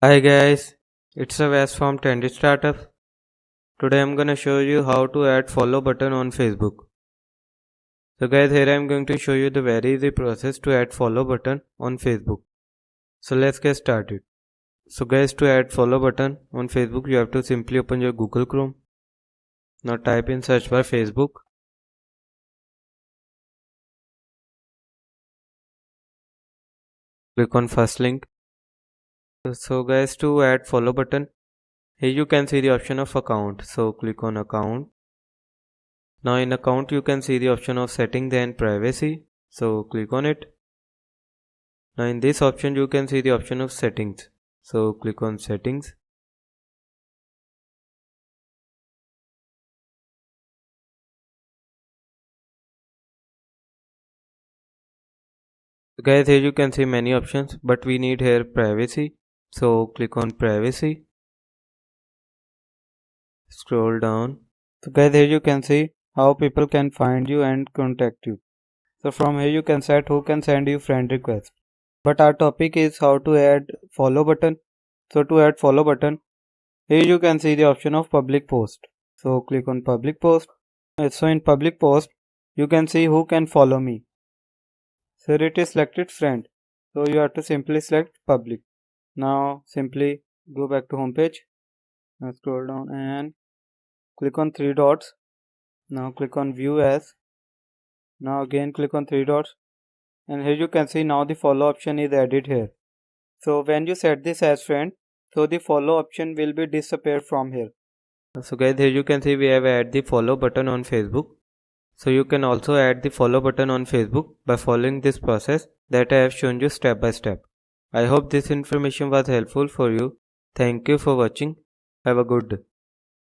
Hi guys, it's a Wes from Trendy Startup. Today I'm gonna show you how to add follow button on Facebook. So guys, here I'm going to show you the very easy process to add follow button on Facebook. So let's get started. So guys, to add follow button on Facebook, you have to simply open your Google Chrome. Now type in search bar Facebook. Click on first link. So guys, to add follow button, here you can see the option of account. So click on account. Now in account you can see the option of settings and privacy. So click on it. Now in this option you can see the option of settings. So click on settings. So guys, here you can see many options, but we need here privacy. So click on privacy. Scroll down. So guys, here you can see how people can find you and contact you. So from here you can set who can send you friend request. But our topic is how to add follow button. So to add follow button, here you can see the option of public post. So click on public post. So in public post, you can see who can follow me. So it is selected friend. So you have to simply select public. Now simply go back to home page and scroll down and click on three dots. Now click on view as. Now again click on three dots, and here you can see now the follow option is added here. So when you set this as friend, so the follow option will be disappear from here. So guys, here you can see we have added the follow button on Facebook. So you can also add the follow button on Facebook by following this process that I have shown you step by step. I hope this information was helpful for you. Thank you for watching. Have a good day.